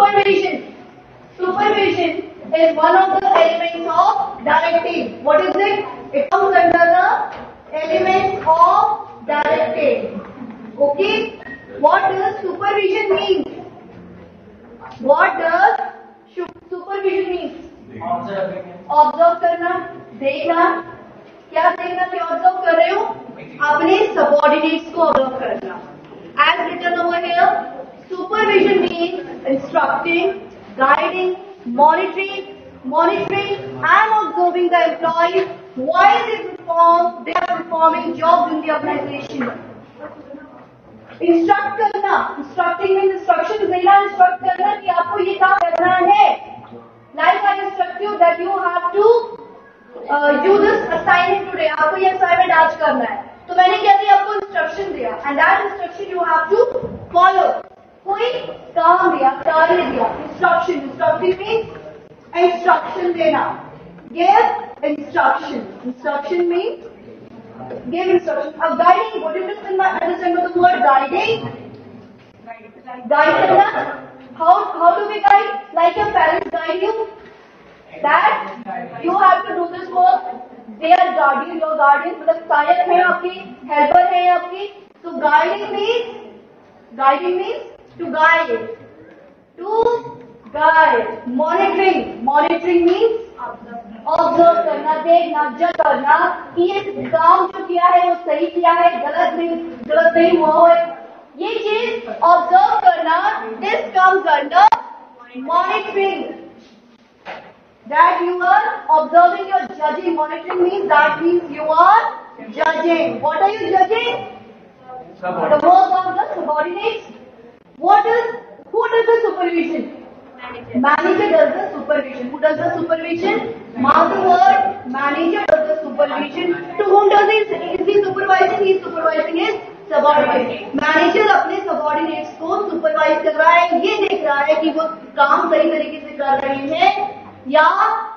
Supervision. Supervision is one of the elements of directing. What is it? It comes under the element of directing. Okay. What does supervision mean? What does supervision mean? Observe करना, देखना. क्या देखना? क्या observe कर रहे हो? अपने subordinates को ऑब्जर्व करना. As written over here, supervision means instructing, guiding, monitoring and observing the employees while they are performing jobs in the organization. Instruct करना, instructing means instruction देना, instruct करना कि आपको ये काम करना है. Like I instruct you that you have to do this assignment today. आपको ये assignment आज करना है. तो मैंने क्या दिया? आपको इंस्ट्रक्शन दिया. And that instruction you have to follow. कोई काम दिया, कार्य दिया. Instruction. Instructing means instruction देना. Give instruction. Instruction means give instruction. अब guiding. What do you understand by the word guiding? Guide करना. How do we guide? Like your parents guide you. That you have to do this work. They are guardian, your guardian. मतलब सहायक है आपकी, helper है आपकी. So guiding means to guide. To guide. Monitoring means observe करना, देखना, जज करना कि ये काम जो किया है वो सही किया है, गलत नहीं हुआ है. ये चीज ऑब्जर्व करना, this comes under monitoring. That you are observing, you are judging. Monitoring means you are judging. What are you judging? The work of the subordinates. Who does the supervision? Manager does the supervision. Who does the supervision? Mark the word. Manager does the supervision. To whom is he supervising? He is supervising his subordinate. Manager अपने subordinates को supervise कर रहा है. ये देख रहा है कि वो काम सही तरीके से कर रहे हैं या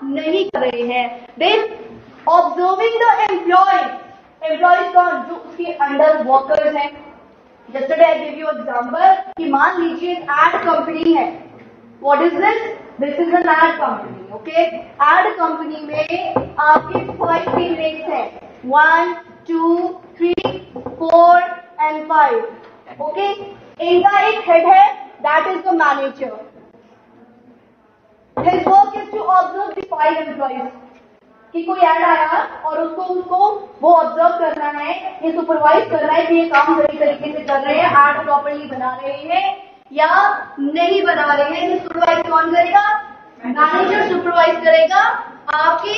नहीं कर रहे हैं. Then observing the employees कौन? जो उसके अंडर वर्कर्स हैं. Yesterday I gave you example कि मान लीजिए ad कंपनी है. What is this? This is an ad company. Okay? Ad company में आपके 5 teammates हैं. 1, 2, 3, 4 and 5. Okay? इनका एक हेड है. That is the manager. His work is to observe the 5 employees. कि कोई ऐड आया और उसको वो ऑब्जर्व करना है, ये सुपरवाइज करना है कि ये काम सही तरीके से कर रहे हैं, ऐड प्रॉपर्ली बना रहे हैं या नहीं बना रहे हैं. ये सुपरवाइज कौन करेगा? मैनेजर सुपरवाइज करेगा आपके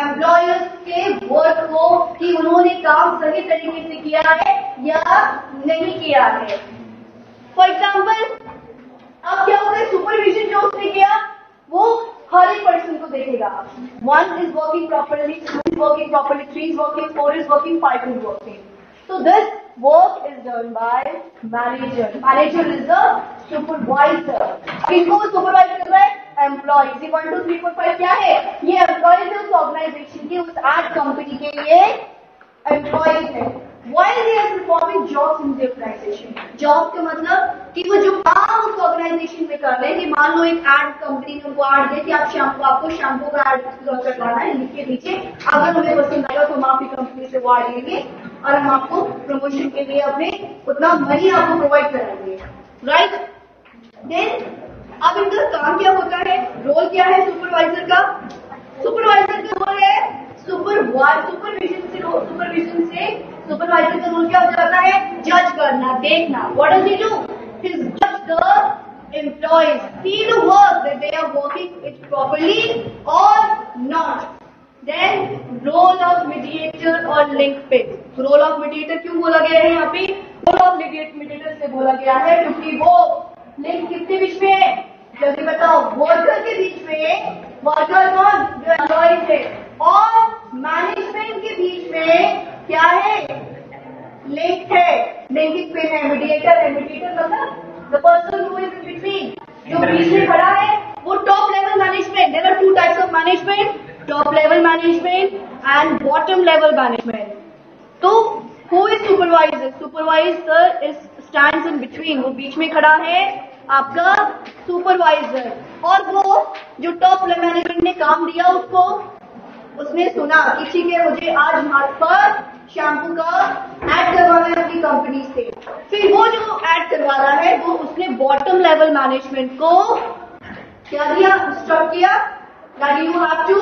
एम्प्लॉयर्स के वर्क को कि उन्होंने काम सही तरीके से किया है या नहीं किया है. फॉर एग्जाम्पल अब क्या होता है? सुपरविजन जो उसने किया वो हर एक पर्सन को देखेगा. 1 is working properly, 2 is working properly, 3 is working, 4 is working, 5 is working. So this work is done by manager. Manager is the supervisor. किनको supervise कर रहा है? Employees. 1, 2, 3, 4, 5 क्या है? ये employees है उस ऑर्गेनाइजेशन के, उस ad कंपनी के ये employees है. While they are performing jobs in the organization. Job का मतलब कि वो जो काम उस ऑर्गेनाइजेशन में कर रहे हैं. कि मान लो एक एड कंपनी ने उनको एड दिया कि आपको शैम्पू का एड करवाना है, लिख के नीचे. अगर हमें पसंद आएगा तो हम आपकी कंपनी से वो एड लेंगे और हम आपको प्रमोशन के लिए अपने उतना मनी आपको प्रोवाइड कराएंगे. राइट? देन अब इनका काम क्या होता है? रोल क्या है सुपरवाइजर का? सुपरवाइजर का रोल है सुपरवाइजर का रोल क्या हो जाता है? जज करना, देखना. What does he do? He जज the employees, see the work that they are working it properly or not. Then role of mediator और लिंक पे. रोल ऑफ मीडिएटर क्यों बोला गया है यहाँ पे? रोल ऑफ मीडिएटर से बोला गया है क्योंकि वो लिंक किसके बीच में है? जल्दी बताओ. वर्कर के बीच में. वर्कर कौन? जो एम्प्लॉइज है. और मैनेजमेंट के बीच में क्या है? लिंक है. लिंकिंग पे है. मीडिएटर है. मीडिएटर मतलब the person who is in between, जो बीच में खड़ा है वो top level management. There are 2 types of management, top level management and bottom level management. तो who is supervisor? Supervisor is stands in between. वो बीच में खड़ा है आपका सुपरवाइजर। और वो जो टॉप मैनेजमेंट ने काम दिया उसको, उसने सुना कि ठीक है मुझे आज हमारे पर शैम्पू का ऐड करवाना है अपनी कंपनी से। फिर वो जो ऐड करवा रहा है वो उसने बॉटम लेवल मैनेजमेंट को क्या दिया, इंस्ट्रक्ट किया that you have to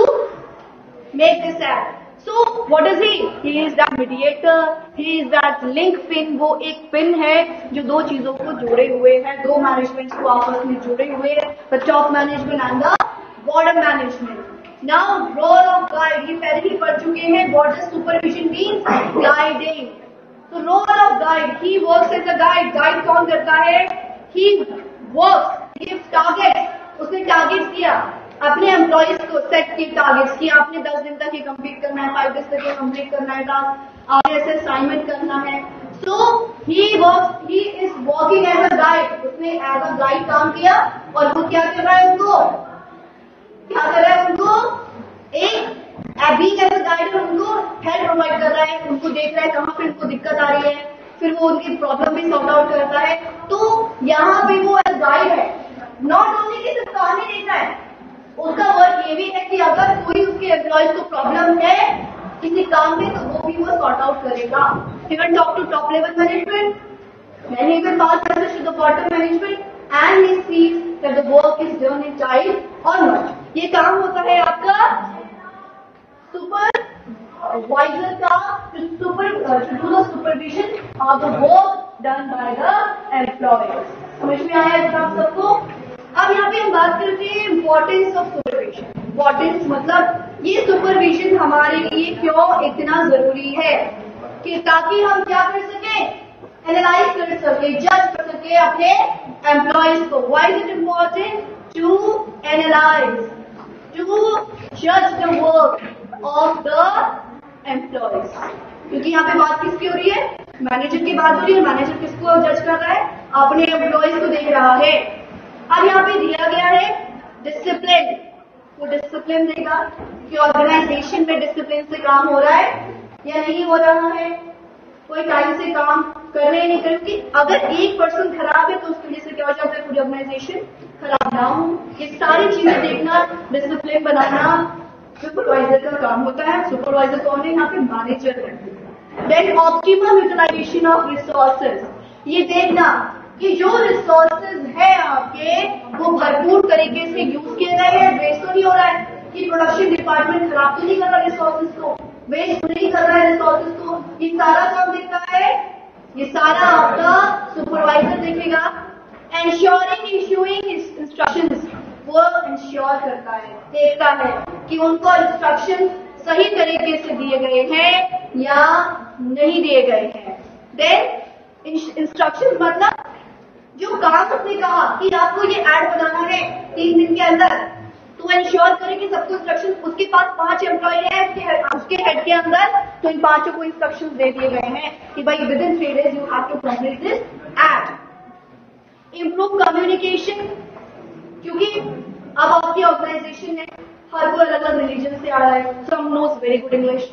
make this ad. So what is he? He is that mediator, he is that link pin. वो एक पिन है जो दो चीजों को जोड़े हुए है, दो मैनेजमेंट्स को आपस में जोड़े हुए है, the top management and the bottom management. Now role of guide, ये पहले ही पढ़ चुके हैं, what does supervision means? Guiding. So role of guide, he works as a guide. Guide कौन करता है? He works, gives targets. उसने टारगेट्स दिया अपने एम्प्लॉइज को, सेट किए टारगेट्स कि आपने 10 दिन तक ये कंप्लीट करना है, 5 दिन तक ये कंप्लीट करना है, आपने ऐसे असाइनमेंट करना है। So he is working as a guide, उसने एज अ गाइड काम किया। और वो क्या कर रहा है, उनको क्या कर रहा है, उनको एक बीइंग एज अ गाइड उनको हेल्प प्रोवाइड कर रहा है, उनको देख रहा है कहाँ पे उनको दिक्कत आ रही है, फिर वो उनकी प्रॉब्लम भी सॉर्ट आउट करता है। तो यहाँ पे वो एज गाइड है, नॉट ओनली कि सिर्फ काम ही देता है, उसका वर्क ये भी है कि अगर कोई उसके एम्प्लॉइज को प्रॉब्लम है किसी काम में तो वो भी वो सॉर्ट आउट करेगा। He will talk to top level management, then he will pass message to the bottom management and he sees that the work is done in time or not. ये काम होता है आपका सुपरवाइजर का, to do the supervision of the work done by the employees. समझ में आया है आप सबको? अब यहाँ पे हम बात करते हैं इम्पोर्टेंस ऑफ सुपरविजन। इम्पोर्टेंस मतलब ये सुपरविजन हमारे लिए क्यों इतना जरूरी है, कि ताकि हम क्या कर सके, एनालाइज कर सके, जज कर सके अपने एम्प्लॉयज को। Why is it important? To analyse, to जज the work of the employees. क्योंकि यहाँ पे बात किसकी हो रही है, मैनेजर की बात हो रही है। मैनेजर किसको जज कर रहा है, अपने एम्प्लॉयज को देख रहा है। अब यहाँ पे दिया गया है डिसिप्लिन, वो डिसिप्लिन देगा कि ऑर्गेनाइजेशन में डिसिप्लिन से काम हो रहा है या नहीं हो रहा है, कोई टाइम से काम कर रहे नहीं कर रहे। क्योंकि अगर एक पर्सन खराब है तो उसकी वजह से क्या हो जाता है, पूरी ऑर्गेनाइजेशन खराब ना हो। ये सारी चीजें देखना, डिसिप्लिन बनाना सुपरवाइजर का काम होता है। सुपरवाइजर कौन है, यहाँ पे मैनेजर है। Then optimum utilisation of resources, ये देखना कि जो रिसोर्सेज है आपके वो भरपूर तरीके से यूज किए गए हैं, वेस्ट तो नहीं हो रहा है, कि प्रोडक्शन डिपार्टमेंट खराब तो नहीं कर रहा रिसोर्सेज को, वेस्ट नहीं कर रहा है रिसोर्सेज को। ये सारा काम देखता है, ये सारा आपका सुपरवाइजर देखेगा। एंश्योरिंग इशूइंग इंस्ट्रक्शंस, वो इंश्योर करता है, देखता है कि उनको इंस्ट्रक्शन सही तरीके से दिए गए हैं या नहीं दिए गए हैं। देन इंस्ट्रक्शन मतलब जो काम उसने कहा कि आपको ये ऐड बनाना है 3 दिन के अंदर, तो इंश्योर करें कि सबको इंस्ट्रक्शन, उसके पास 5 एम्प्लॉय है उसके हेड के अंदर, तो इन 5 को इंस्ट्रक्शन दे दिए गए हैं कि भाई within 3 days you have to complete this ad. Improve communication, क्योंकि अब आपकी ऑर्गेनाइजेशन है, हर कोई अलग अलग रिलीजन से आ रहा है। Some knows very good English,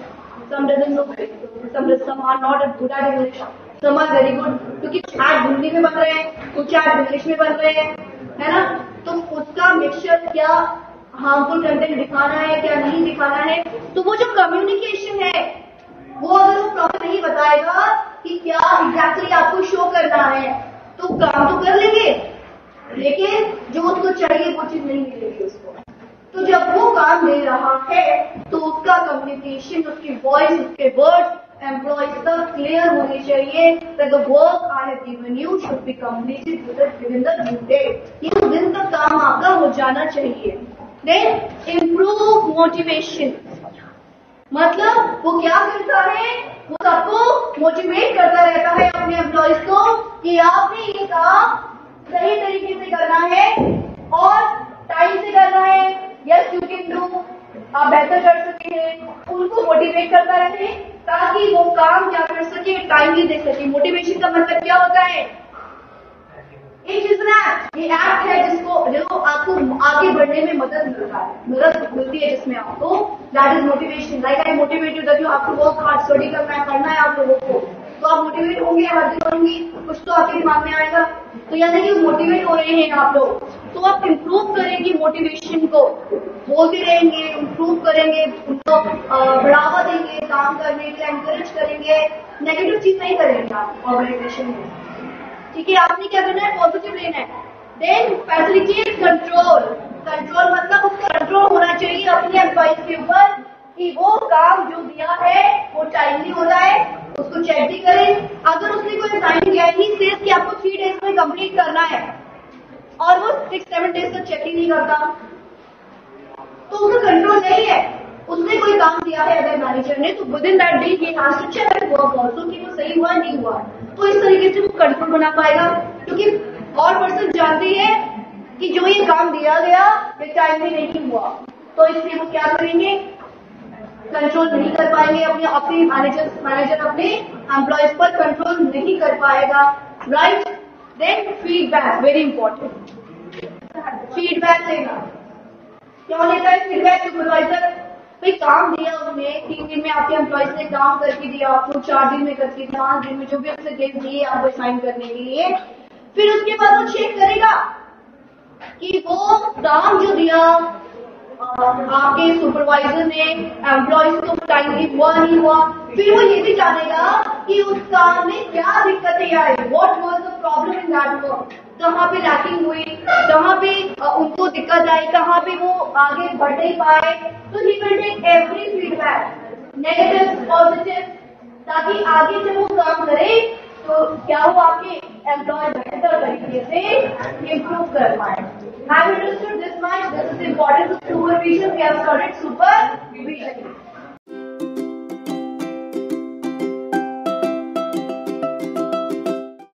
some doesn't know very good, some are not good at English, some are very good, क्योंकि ऐड हिंदी में बन रहे हैं, कुछ ऐड इंग्लिश में बन रहे हैं, है ना। तो उसका मिक्सचर, क्या हार्मफुल कंटेंट दिखाना है क्या नहीं दिखाना है, तो वो जो कम्युनिकेशन है वो अगर वो प्रॉपर नहीं बताएगा कि क्या एग्जैक्टली आपको शो करना है, तो काम तो कर लेंगे लेकिन जो उसको चाहिए वो चीज नहीं मिलेगी उसको। तो जब वो काम दे रहा है तो उसका कम्युनिकेशन, उसकी वॉइस, उसके वर्ड्स एम्प्लॉइज तक क्लियर होने चाहिए that the work I have given you should be completed within the due date. ये उस दिन तक काम आपका हो जाना चाहिए। Then improve motivation, मतलब वो क्या करता है, वो सबको मोटिवेट करता रहता है अपने एम्प्लॉइज को कि आपने ये काम सही तरीके से करना है और टाइम से करना है। यस यू कैन डू, आप बेहतर कर सकते हैं, उनको मोटिवेट करता रहे ताकि वो काम क्या कर सके, टाइमली दे सके। मोटिवेशन का मतलब क्या होता है, एक चीज ना, ये एक्ट है जिसको जो आपको आगे बढ़ने में मदद मिलती है जिसमें आपको, that is motivation. Like I motivate you that you आपको वर्क हार्ड, स्टडी करना है, पढ़ना है आप लोगों को, तो आप मोटिवेट होंगे, हर दिन करूंगी, कुछ तो आपके दिमाग में आएगा। तो यानी कि मोटिवेट हो रहे हैं आप लोग, तो आप इम्प्रूव करेंगे मोटिवेशन को, बोलते रहेंगे, इम्प्रूव करेंगे, उनको बढ़ावा देंगे, काम करने के लिए एनकरेज करेंगे, नेगेटिव चीज नहीं करेंगे आप ऑर्गेनाइजेशन में। ठीक है, आपने क्या करना है, पॉजिटिव लेना है। देन फैसिलिटेट कंट्रोल, कंट्रोल मतलब उसका कंट्रोल होना चाहिए अपने एम्प्लॉइज के ऊपर कि वो काम जो दिया है वो टाइमली हो रहा है, उसको चेक भी करें। अगर उसने कोई साइन किया ही सेज कि आपको 3 डेज में कंप्लीट करना है और वो 6-7 डेज तक चेक ही नहीं करता, तो उसका कंट्रोल नहीं है। उसने कोई काम दिया है अगर मैनेजर ने, तो विद इन दैट डे ही has to check work also कि वो सही हुआ नहीं हुआ। तो इस तरीके से वो कंट्रोल बना पाएगा, क्योंकि और पर्सन जानती है कि जो ये काम दिया गया ये टाइम में नहीं हुआ, तो इसलिए वो क्या करेंगे, कंट्रोल नहीं कर पाएंगे अपने मैनेजर अपने एम्प्लॉयज पर कंट्रोल नहीं कर पाएगा, right. Then feedback, very important, feedback लेना। क्यों लेता है फीडबैक सुपरवाइजर? भाई काम दिया उसने, 3 दिन में आपके एम्प्लॉयज ने काम करके दिया आपको, 4 दिन में करके दिया, 5 दिन में, जो भी आपसे डेट दिए आपको साइन करने के लिए, फिर उसके बाद वो चेक करेगा कि वो काम जो दिया आपके सुपरवाइजर ने एम्प्लॉयज को टाइमली हुआ नहीं हुआ। फिर वो ये भी जानेगा कि उस काम में क्या दिक्कतें आई, what was the problem in that work, कहाँ पे लैकिंग हुई, कहाँ पे उनको दिक्कत आई, कहाँ पे वो आगे बढ़ नहीं पाए। तो he will take every feedback, negative positive, ताकि आगे जब वो काम करे तो क्या वो आपके एम्प्लॉय बेहतर तरीके से इम्प्रूव कर पाए। Have you understood this much? This is important to supervision. We have started supervision.